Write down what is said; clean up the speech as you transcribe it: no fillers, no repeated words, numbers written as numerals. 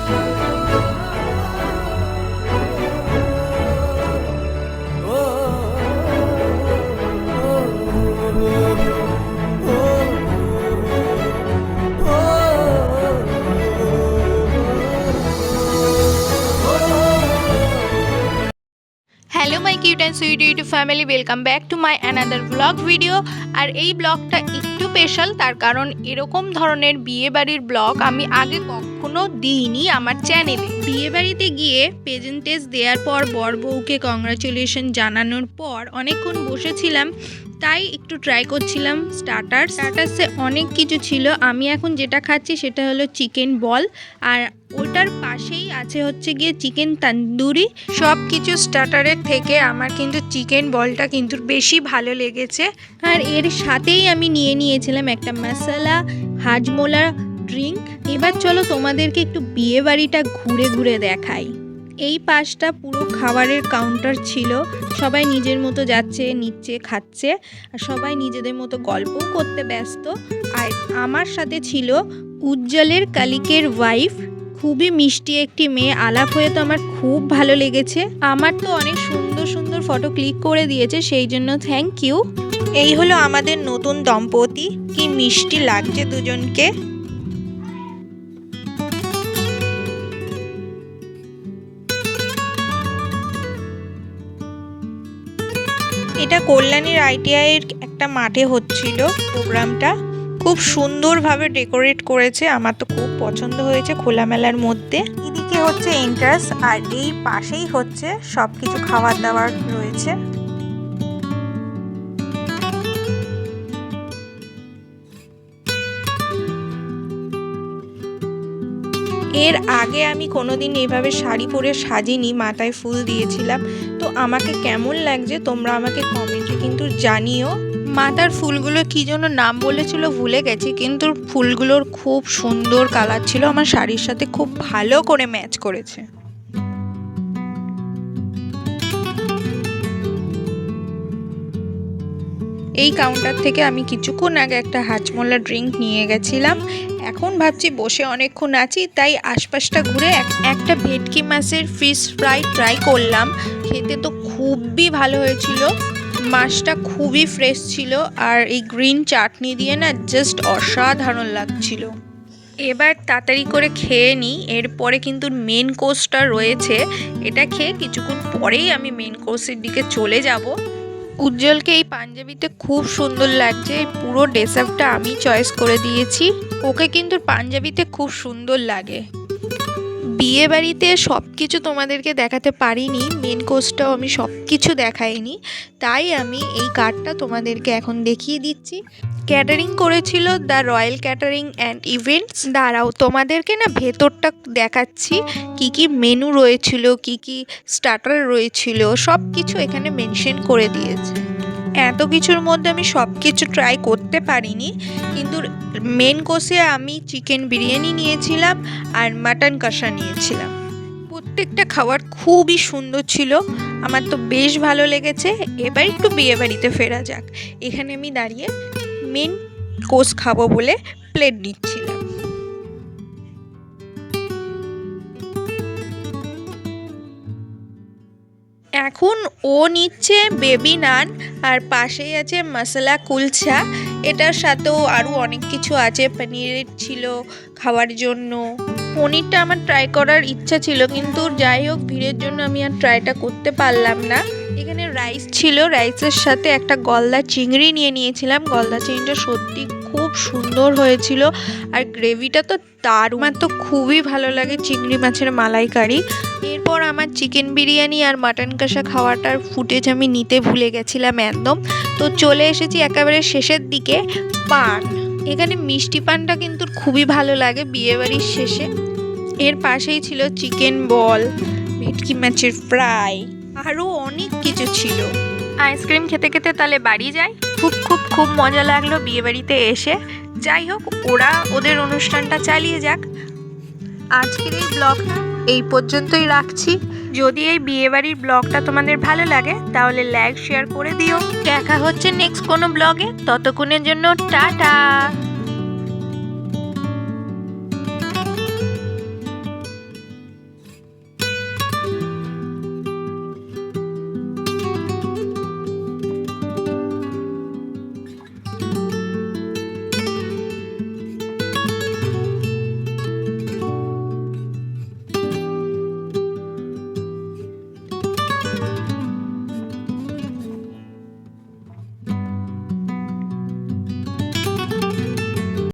Hello my cute and sweet YouTube family welcome back to my another blog video. আর এই ব্লগটা একটু special, তার কারণ এরকম ধরনের বিয়ে বাড়ির ব্লগ আমি আগে কখনো দিইনি আমার চ্যানেলে। বিয়ে বাড়িতে গিয়ে প্রেজেন্টেজ দেওয়ার পর বর বউকে কংগ্রাচুলেশন জানানোর পর অনেকক্ষণ বসেছিলাম, তাই একটু ট্রাই করছিলাম স্টার্টার্সে অনেক কিছু ছিল। আমি এখন যেটা খাচ্ছি সেটা হলো চিকেন বল, আর ওটার পাশেই আছে হচ্ছে গিয়ে চিকেন তন্দুরি। সব কিছু স্টার্টারের থেকে আমার কিন্তু চিকেন বলটা কিন্তু বেশি ভালো লেগেছে। আর এর সাথেই আমি নিয়ে নিয়েছিলাম একটা মশলা হাজমোলা ড্রিঙ্ক। এবার চলো তোমাদেরকে একটু বিয়ে বাড়িটা ঘুরে ঘুরে দেখাই। এই পাশটা পুরো খাবারের কাউন্টার ছিল, সবাই নিজের মতো যাচ্ছে নিচ্ছে খাচ্ছে, আর সবাই নিজেদের মতো গল্পও করতে ব্যস্ত। আর আমার সাথে ছিল উজ্জ্বলের কালিকের ওয়াইফ, খুবই মিষ্টি একটি মেয়ে। আলাপ হয়ে তো আমার খুব ভালো লেগেছে, আমার তো অনেক সুন্দর সুন্দর ফটো ক্লিক করে দিয়েছে, সেই জন্য থ্যাংক ইউ। এই হলো আমাদের নতুন দম্পতি, কি মিষ্টি লাগছে দুজনকে। এটা কল্যাণীর আইটিআইয়ের একটা মাঠে হচ্ছিল প্রোগ্রামটা, খুব সুন্দরভাবে ডেকোরেট করেছে, আমার তো খুব পছন্দ হয়েছে খোলামেলার মধ্যে। এদিকে হচ্ছে এন্ট্রান্স, আর এই পাশেই হচ্ছে সব কিছু খাবার দাবার রয়েছে। এর আগে আমি কোনোদিন এইভাবে শাড়ি পরে সাজিনি, মাথায় ফুল দিয়েছিলাম। তো আমাকে কেমন লাগছে তোমরা আমাকে কমেন্টে কিন্তু জানিও। মাথার ফুলগুলো কী জন্য নাম বলেছিল ভুলে গেছি, কিন্তু ফুলগুলোর খুব সুন্দর কালার ছিল, আমার শাড়ির সাথে খুব ভালো করে ম্যাচ করেছে। এই কাউন্টার থেকে আমি কিছুক্ষণ আগে একটা হাজমোলা ড্রিঙ্ক নিয়ে গেছিলাম। এখন ভাবছি বসে অনেকক্ষণ আছি, তাই আশপাশটা ঘুরে একটা ভেটকি মাছের ফিশ ফ্রাই ট্রাই করলাম। খেতে তো খুবই ভালো হয়েছিল, মাছটা খুবই ফ্রেশ ছিল, আর এই গ্রিন চাটনি দিয়ে না জাস্ট অসাধারণ লাগছিল। এবার তাড়াতাড়ি করে খেয়ে নিই, এরপরে কিন্তু মেন কোর্সটা রয়েছে, এটা খেয়ে কিছুক্ষণ পরেই আমি মেন কোর্সের দিকে চলে যাব। উজ্জ্বলকে এই পাঞ্জাবিতে খুব সুন্দর লাগছে, এই পুরো ড্রেসআপটা আমি চয়েস করে দিয়েছি, ওকে কিন্তু পাঞ্জাবিতে খুব সুন্দর লাগে। বিয়ে বাড়িতে সব কিছু তোমাদেরকে দেখাতে পারিনি, মেন কোর্সটাও আমি সব কিছু দেখাইনি, তাই আমি এই কার্ডটা তোমাদেরকে এখন দেখিয়ে দিচ্ছি। ক্যাটারিং করেছিল the royal catering and events. দাঁড়াও তোমাদেরকে না ভেতরটা দেখাচ্ছি, কি কি মেনু রয়েছিল, কি কি স্টার্টার রয়েছিল, সব কিছু এখানে মেনশন করে দিয়েছে। এত কিছুর মধ্যে আমি সব কিছু ট্রাই করতে পারিনি, কিন্তু মেন কোর্সে আমি চিকেন বিরিয়ানি নিয়েছিলাম আর মাটন কষা নিয়েছিলাম। প্রত্যেকটা খাবার খুবই সুন্দর ছিল, আমার তো বেশ ভালো লেগেছে। এবার একটু বিয়ে বাড়িতে ফেরা যাক। এখানে আমি দাঁড়িয়ে মেন কোর্স খাবো বলে প্লেট নিচ্ছিলাম। এখন ও নিচ্ছে বেবি নান, আর পাশেই আছে মশলা কুলচা, এটার সাথেও আরও অনেক কিছু আছে, পনিরের ছিল খাওয়ার জন্য। পনিরটা আমার ট্রাই করার ইচ্ছা ছিল, কিন্তু যাই হোক ভিড়ের জন্য আমি আর ট্রাইটা করতে পারলাম না। এখানে রাইস ছিল, রাইসের সাথে একটা গলদা চিংড়ি নিয়ে নিয়েছিলাম, গলদা চিংড়িটা সত্যি খুব সুন্দর হয়েছিল, আর গ্রেভিটা তো দারুণ, আমার তো খুবই ভালো লাগে চিংড়ি মাছের মালাইকারি। এরপর আমার চিকেন বিরিয়ানি আর মাটন কষা খাওয়াটার ফুটেজ আমি নিতে ভুলে গেছিলাম একদম। তো চলে এসেছি একেবারে শেষের দিকে, পান। এখানে মিষ্টি পানটা কিন্তু খুবই ভালো লাগে বিয়েবাড়ির শেষে। এর পাশেই ছিল চিকেন বল, ভেটকি মাছের ফ্রাই, আরও অনেক কিছু ছিল। আইসক্রিম খেতে খেতে তাহলে বাড়ি যাই। খুব খুব খুব মজা লাগলো বিয়েবাড়িতে এসে। যাই হোক, ওরা ওদের অনুষ্ঠানটা চালিয়ে যাক। আজকের এই ব্লগটা এই পর্যন্তই রাখছি। যদি এই বিয়েবাড়ির ব্লগটা তোমাদের ভালো লাগে তাহলে লাইক শেয়ার করে দিও। দেখা হচ্ছে নেক্সট কোনো ব্লগে, ততক্ষণের জন্য টাটা।